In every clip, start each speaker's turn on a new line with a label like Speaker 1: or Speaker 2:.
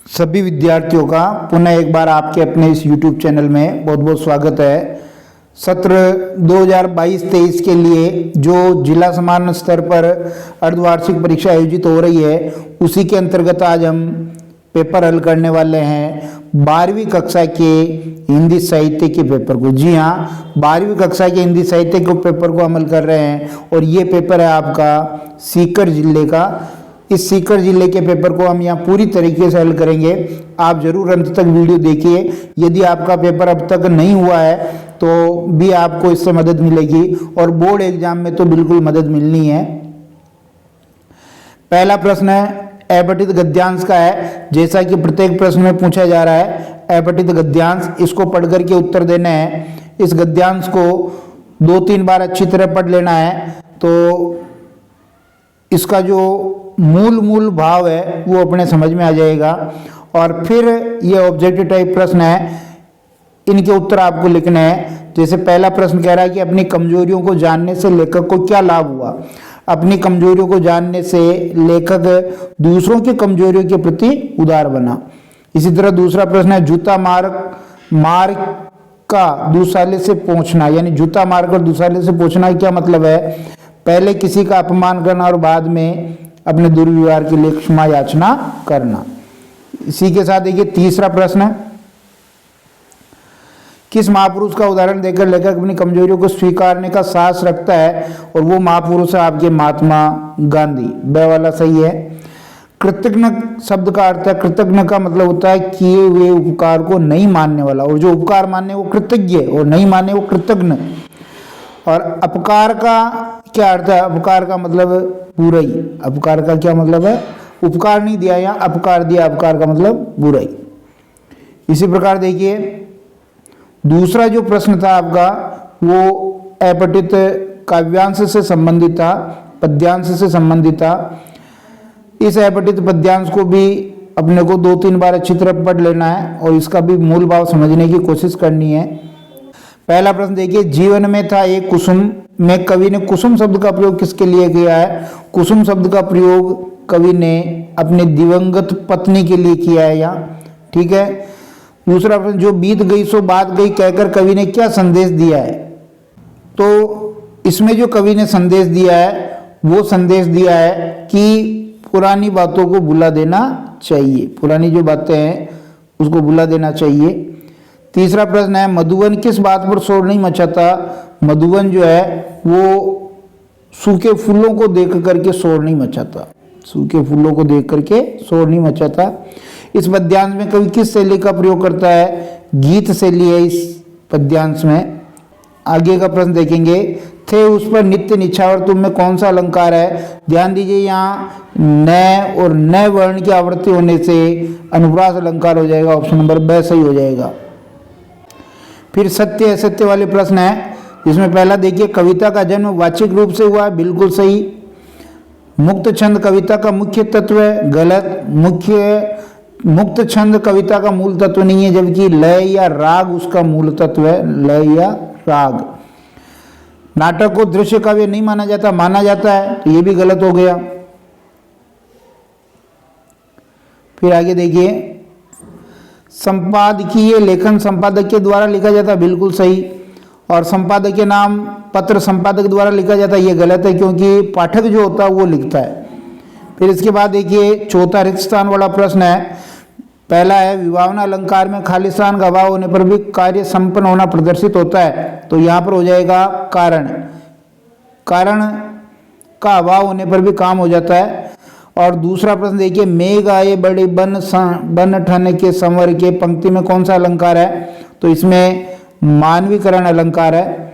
Speaker 1: सभी विद्यार्थियों का पुनः एक बार आपके अपने इस YouTube चैनल में बहुत बहुत स्वागत है। सत्र 2022-23 के लिए जो जिला समान स्तर पर अर्धवार्षिक परीक्षा आयोजित हो रही है, उसी के अंतर्गत आज हम पेपर हल करने वाले हैं 12वीं कक्षा के हिंदी साहित्य के पेपर को। जी हाँ, 12वीं कक्षा के हिंदी साहित्य के पेपर को अमल कर रहे हैं और ये पेपर है आपका सीकर जिले का। इस सीकर जिले के पेपर को हम यहाँ पूरी तरीके से हल करेंगे। आप जरूर अंत तक वीडियो देखिए। यदि आपका पेपर अब तक नहीं हुआ है तो भी आपको इससे मदद मिलेगी और बोर्ड एग्जाम में तो बिल्कुल मदद मिलनी है। पहला प्रश्न है अपठित गद्यांश का है। जैसा कि प्रत्येक प्रश्न में पूछा जा रहा है अपठित गद्यांश, इसको पढ़ करके उत्तर देना है। इस गद्यांश को 2-3 बार अच्छी तरह पढ़ लेना है तो इसका जो मूल भाव है वो अपने समझ में आ जाएगा। और फिर ये ऑब्जेक्टिव टाइप प्रश्न है, इनके उत्तर आपको लिखने हैं। जैसे पहला प्रश्न कह रहा है कि अपनी कमजोरियों को जानने से लेखक को क्या लाभ हुआ। अपनी कमजोरियों को जानने से लेखक दूसरों की कमजोरियों के प्रति उदार बना। इसी तरह दूसरा प्रश्न है जूता मार का दुशाले से पहुंचना, यानी जूता मारकर दुशाले से पहुंचना क्या मतलब है? पहले किसी का अपमान करना और बाद में अपने दुर्व्यवहार के लिए क्षमा याचना करना। इसी के साथ देखिए तीसरा प्रश्न है, किस महापुरुष का उदाहरण देकर लेखक अपनी कमजोरियों को स्वीकारने का साहस रखता है? और वो महापुरुष है आपके महात्मा गांधी। ब वाला सही है। कृतज्ञ शब्द का अर्थ है, कृतज्ञ का मतलब होता है किए हुए उपकार को नहीं मानने वाला, और जो उपकार मानने वो कृतज्ञ और नहीं माने वो कृतज्ञ। और अपकार का क्या अर्थ है? अपकार का मतलब बुराई। अपकार का क्या मतलब है? उपकार नहीं दिया या अपकार दिया, अपकार का मतलब बुराई। इसी प्रकार देखिए दूसरा जो प्रश्न था आपका वो अपठित काव्यांश से संबंधित था, पद्यांश से संबंधित था। इस अपठित पद्यांश को भी अपने को 2-3 बार अच्छी तरह पढ़ लेना है और इसका भी मूल भाव समझने की कोशिश करनी है। पहला प्रश्न देखिए, जीवन में था एक कुसुम में कवि ने कुसुम शब्द का प्रयोग किसके लिए किया है? कुसुम शब्द का प्रयोग कवि ने अपने दिवंगत पत्नी के लिए किया है यहाँ, ठीक है। दूसरा प्रश्न, जो बीत गई सो बात गई कहकर कवि ने क्या संदेश दिया है? तो इसमें जो कवि ने संदेश दिया है वो संदेश दिया है कि पुरानी बातों को भुला देना चाहिए, पुरानी जो बातें हैं उसको भुला देना चाहिए। तीसरा प्रश्न है, मधुवन किस बात पर शोर नहीं मचाता? मधुवन जो है वो सूखे फूलों को देख करके शोर नहीं मचाता, सूखे फूलों को देख करके शोर नहीं मचाता। इस पद्यांश में कवि किस शैली का प्रयोग करता है? गीत शैली है इस पद्यांश में। आगे का प्रश्न देखेंगे, थे उस पर नित्य निछावर तुम में कौन सा अलंकार है? ध्यान दीजिए यहाँ न और न वर्ण की आवृत्ति होने से अनुप्रास अलंकार हो जाएगा, ऑप्शन नंबर ब सही हो जाएगा। फिर सत्य असत्य वाले प्रश्न है, जिसमें पहला देखिए कविता का जन्म वाचिक रूप से हुआ, बिल्कुल सही। मुक्त छंद कविता का मुख्य तत्व है, गलत। मुक्त छंद कविता का मूल तत्व नहीं है, जबकि लय या राग उसका मूल तत्व है, लय या राग। नाटक को दृश्य काव्य नहीं माना जाता, माना जाता है, तो ये भी गलत हो गया। फिर आगे देखिए, संपादकीय लेखन संपादक के द्वारा लिखा जाता, बिल्कुल सही। और संपादक के नाम पत्र संपादक द्वारा लिखा जाता, ये गलत है क्योंकि पाठक जो होता है वो लिखता है। फिर इसके बाद देखिए चौथा रिक्त स्थान वाला प्रश्न है। पहला है, विभावना अलंकार में खाली स्थान का अभाव होने पर भी कार्य संपन्न होना प्रदर्शित होता है, तो यहाँ पर हो जाएगा कारण। कारण का अभाव होने पर भी काम हो जाता है। और दूसरा प्रश्न देखिए, मेघ आए बड़े बन ठन के संवर के पंक्ति में कौन सा अलंकार है? तो इसमें मानवीकरण अलंकार है।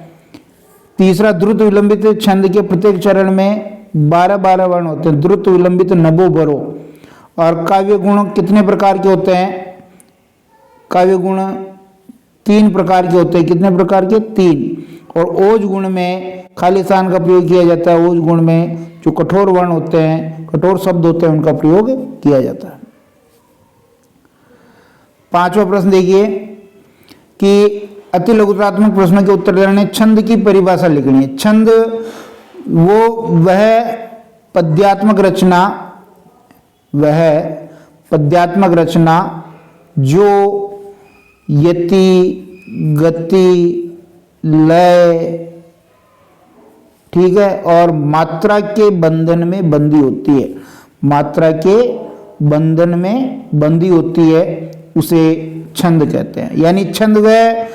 Speaker 1: तीसरा, द्रुत विलंबित छंद के प्रत्येक चरण में 12 वर्ण होते हैं, द्रुत विलंबित नभो भरो। और काव्य गुण कितने प्रकार के होते हैं? काव्य गुण 3 प्रकार के होते हैं। कितने प्रकार के? 3। और ओज गुण में खाली स्थान का प्रयोग किया जाता है। ओज गुण में जो कठोर वर्ण होते हैं, कठोर शब्द होते हैं, उनका प्रयोग किया जाता है। 5वां प्रश्न देखिए कि अति लघुत्रात्मक प्रश्नों के उत्तर देने छंद की परिभाषा लिखनी है। छंद वह पद्यात्मक रचना, वह पद्यात्मक रचना जो यति, गति, लय, ठीक है, और मात्रा के बंधन में बंधी होती है, मात्रा के बंधन में बंधी होती है, उसे छंद कहते हैं। यानी छंद वह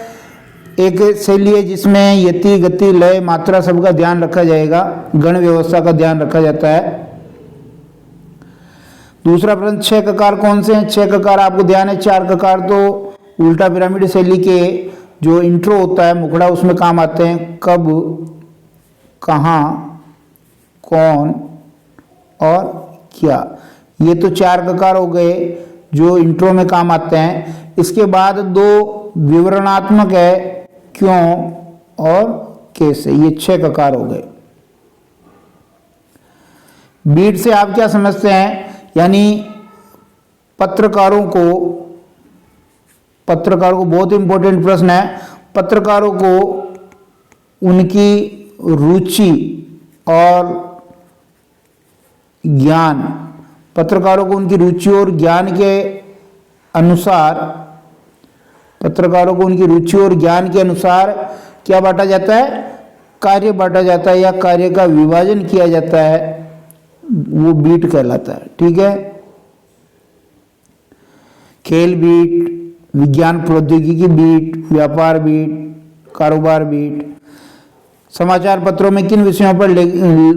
Speaker 1: एक शैली है जिसमें यति, गति, लय, मात्रा सबका ध्यान रखा जाएगा, गण व्यवस्था का ध्यान रखा जाता है। दूसरा प्रश्न, 6 ककार कौन से हैं? 6 ककार आपको ध्यान है, 4 ककार तो उल्टा पिरामिड शैली के जो इंट्रो होता है मुखड़ा, उसमें काम आते हैं। कब, कहाँ, कौन और क्या, ये तो 4 ककार हो गए जो इंट्रो में काम आते हैं। इसके बाद 2 विवरणात्मक है, क्यों और कैसे, ये 6 ककार हो गए। बीट से आप क्या समझते हैं? यानी पत्रकारों को बहुत इंपॉर्टेंट प्रश्न है, पत्रकारों को उनकी रुचि और ज्ञान, पत्रकारों को उनकी रुचि और ज्ञान के अनुसार, पत्रकारों को उनकी रुचि और ज्ञान के अनुसार क्या बांटा जाता है? कार्य बांटा जाता है या कार्य का विभाजन किया जाता है, वो बीट कहलाता है। ठीक है, खेल बीट, विज्ञान प्रौद्योगिकी बीट, व्यापार बीट, कारोबार बीट। समाचार पत्रों में किन विषयों पर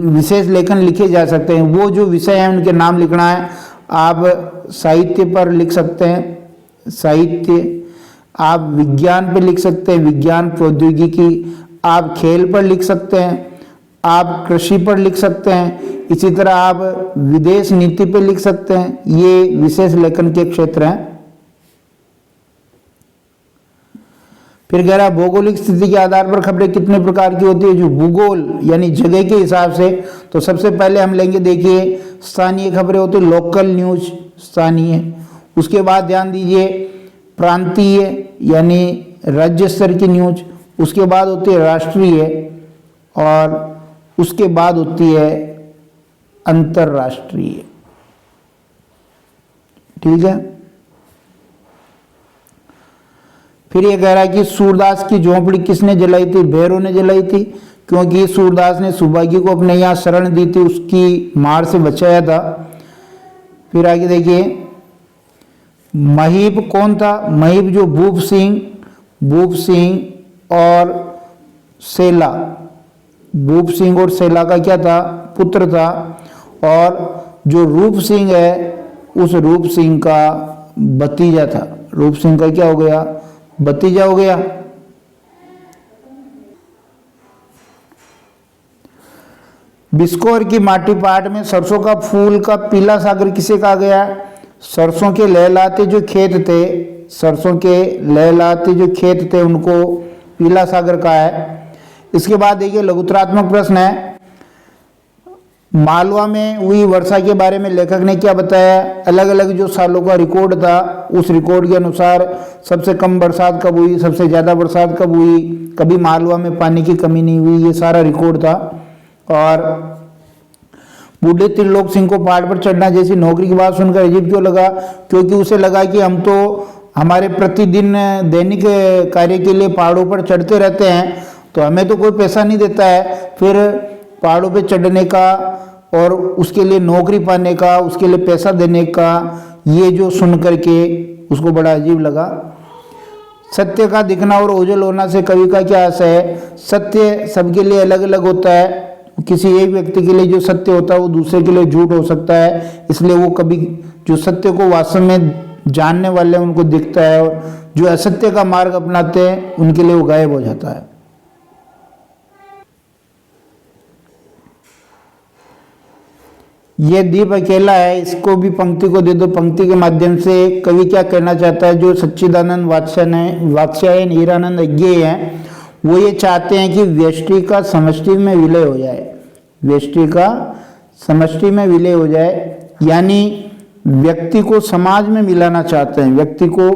Speaker 1: विशेष लेखन लिखे जा सकते हैं? वो जो विषय हैं उनके नाम लिखना है। आप साहित्य पर लिख सकते हैं, साहित्य। आप विज्ञान पर लिख सकते हैं, विज्ञान प्रौद्योगिकी। आप खेल पर लिख सकते हैं, आप कृषि पर लिख सकते हैं, इसी तरह आप विदेश नीति पर लिख सकते हैं। ये विशेष लेखन के क्षेत्र हैं। फिर कह रहा है भौगोलिक स्थिति के आधार पर खबरें कितने प्रकार की होती है? जो भूगोल यानी जगह के हिसाब से, तो सबसे पहले हम लेंगे, देखिए, स्थानीय खबरें होती है, लोकल न्यूज, स्थानीय। उसके बाद ध्यान दीजिए प्रांतीय यानी राज्य स्तर की न्यूज। उसके बाद होती है राष्ट्रीय और उसके बाद होती है अंतर्राष्ट्रीय। ठीक है, फिर ये कह रहा है कि सूरदास की झोंपड़ी किसने जलाई थी? भैरव ने जलाई थी, क्योंकि सूरदास ने सुभागी को अपने यहाँ शरण दी थी, उसकी मार से बचाया था। फिर आगे देखिए, महीप कौन था? महीप जो भूप सिंह और सेला, भूप सिंह और सेला का क्या था? पुत्र था। और जो रूप सिंह है, उस रूप सिंह का भतीजा था। रूप सिंह का क्या हो गया? भतीजा हो गया। बिस्कोर की माटी पाट में सरसों का फूल का पीला सागर किसे कहा गया? सरसों के लहलाते जो खेत थे, सरसों के लहलाते जो खेत थे उनको पीला सागर कहा है। इसके बाद देखिए लघुतरात्मक प्रश्न है, मालवा में हुई वर्षा के बारे में लेखक ने क्या बताया? अलग अलग जो सालों का रिकॉर्ड था, उस रिकॉर्ड के अनुसार सबसे कम बरसात कब हुई, सबसे ज़्यादा बरसात कब हुई, कभी मालवा में पानी की कमी नहीं हुई, ये सारा रिकॉर्ड था। और बूढ़े त्रिलोक सिंह को पहाड़ पर चढ़ना जैसी नौकरी की बात सुनकर अजीब क्यों लगा? क्योंकि उसे लगा कि हम तो हमारे प्रतिदिन दैनिक कार्य के लिए पहाड़ों पर चढ़ते रहते हैं, तो हमें तो कोई पैसा नहीं देता है, फिर पहाड़ों पे चढ़ने का और उसके लिए नौकरी पाने का, उसके लिए पैसा देने का, ये जो सुन करके उसको बड़ा अजीब लगा। सत्य का दिखना और ओझल होना से कवि का क्या आशय है? सत्य सबके लिए अलग अलग होता है। किसी एक व्यक्ति के लिए जो सत्य होता है वो दूसरे के लिए झूठ हो सकता है, इसलिए वो कभी जो सत्य को वास्तव में जानने वाले हैं उनको दिखता है, और जो असत्य का मार्ग अपनाते हैं उनके लिए वो गायब हो जाता है। ये दीप अकेला है, इसको भी पंक्ति को दे दो। पंक्ति के माध्यम से कवि क्या कहना चाहता है? जो सच्चिदानंद वात्स्यायन हीरानंद अज्ञेय हैं, वो ये चाहते हैं कि व्यष्टि का समष्टि में विलय हो जाए, व्यष्टि का समष्टि में विलय हो जाए, यानी व्यक्ति को समाज में मिलाना चाहते हैं, व्यक्ति को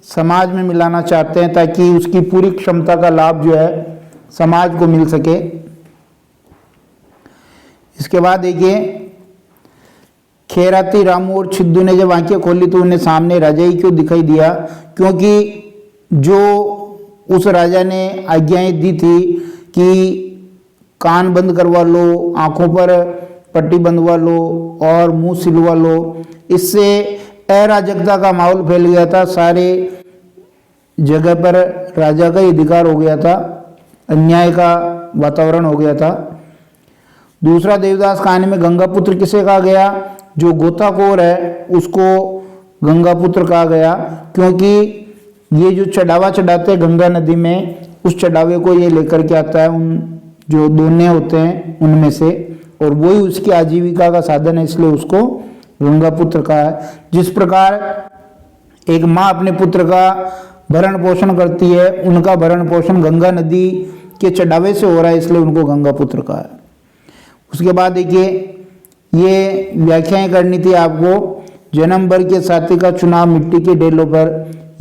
Speaker 1: समाज में मिलाना चाहते हैं ताकि उसकी पूरी क्षमता का लाभ जो है समाज को मिल सके। इसके बाद देखिए, खैराती, रामू और छिद्दू ने जब आंखें खोली तो उन्हें सामने राजा ही क्यों दिखाई दिया, क्योंकि जो उस राजा ने आज्ञाएं दी थी कि कान बंद करवा लो, आंखों पर पट्टी बंधवा लो और मुंह सिलवा लो, इससे अराजकता का माहौल फैल गया था। सारे जगह पर राजा का ही अधिकार हो गया था, अन्याय का वातावरण हो गया था। दूसरा, देवदास कहानी में गंगापुत्र किसे कहा गया? जो गोताखोर है उसको गंगापुत्र कहा गया, क्योंकि ये जो चढ़ावा चढ़ाते हैं गंगा नदी में, उस चढ़ावे को ये लेकर के आता है उन जो दोने होते हैं उनमें से, और वही उसकी आजीविका का साधन है, इसलिए उसको गंगापुत्र कहा है। जिस प्रकार एक माँ अपने पुत्र का भरण पोषण करती है, उनका भरण पोषण गंगा नदी के चढ़ावे से हो रहा है, इसलिए उनको गंगापुत्र कहा है। उसके बाद देखिए, ये व्याख्याएं करनी थी आपको। जन्म भर के साथी का चुनाव मिट्टी के ढेलों पर,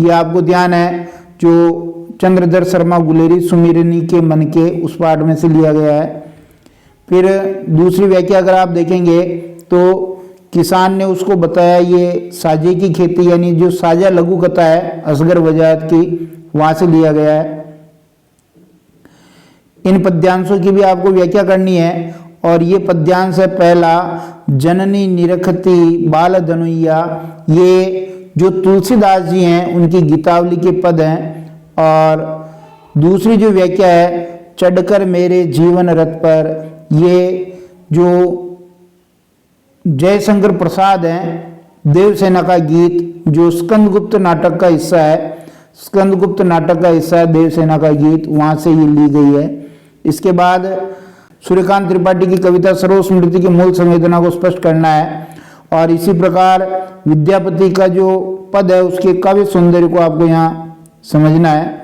Speaker 1: ये आपको ध्यान है, जो चंद्रधर शर्मा गुलेरी सुमिरनी के मन के उस पाठ में से लिया गया है। फिर दूसरी व्याख्या अगर आप देखेंगे तो किसान ने उसको बताया ये साजे की खेती, यानी जो साजा लघु कथा है असगर वजाहत की, वहां से लिया गया है। इन पद्यांशों की भी आपको व्याख्या करनी है, और ये पद्यांश है पहला, जननी निरखती बाल धनुया, ये जो तुलसीदास जी हैं उनकी गीतावली के पद हैं। और दूसरी जो व्याख्या है, चढ़कर मेरे जीवन रथ पर, ये जो जयशंकर प्रसाद हैं, देवसेना का गीत, जो स्कंदगुप्त नाटक का हिस्सा है, स्कंदगुप्त नाटक का हिस्सा है देवसेना का गीत, वहां से ये ली गई है। इसके बाद सूर्यकांत त्रिपाठी की कविता सर्वस्मृति की मूल संवेदना को स्पष्ट करना है, और इसी प्रकार विद्यापति का जो पद है उसके काव्य सौंदर्य को आपको यहाँ समझना है।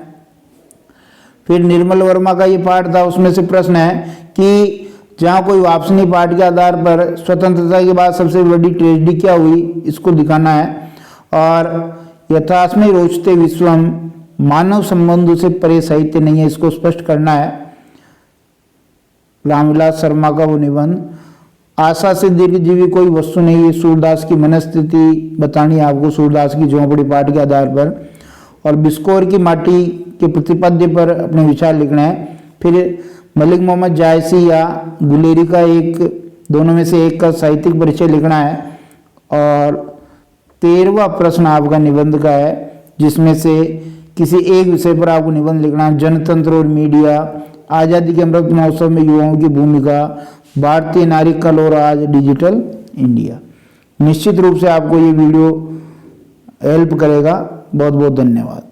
Speaker 1: फिर निर्मल वर्मा का ये पाठ था, उसमें से प्रश्न है कि जहाँ कोई वापसनी पाठ के आधार पर स्वतंत्रता के बाद सबसे बड़ी ट्रेजेडी क्या हुई, इसको दिखाना है। और यथास्मि रोचते विश्वम, मानव संबंधों से परे साहित्य नहीं है, इसको स्पष्ट करना है। रामविलास शर्मा का वो निबंध, आशा से दीर्घजीवी कोई वस्तु नहीं, है सूरदास की मनस्थिति बतानी है आपको, सूरदास की झोंपड़ी पाठ के आधार पर। और बिस्कोर की माटी के प्रतिपद्य पर अपने विचार लिखना है। फिर मलिक मोहम्मद जायसी या गुलेरी का एक, दोनों में से एक का साहित्यिक परिचय लिखना है। और 13वां प्रश्न आपका निबंध का है, जिसमें से किसी एक विषय पर आपको निबंध लिखना है। जनतंत्र और मीडिया, आज़ादी के अमृत महोत्सव में युवाओं की भूमिका, भारतीय नारी कल और आज, डिजिटल इंडिया। निश्चित रूप से आपको ये वीडियो हेल्प करेगा। बहुत बहुत धन्यवाद।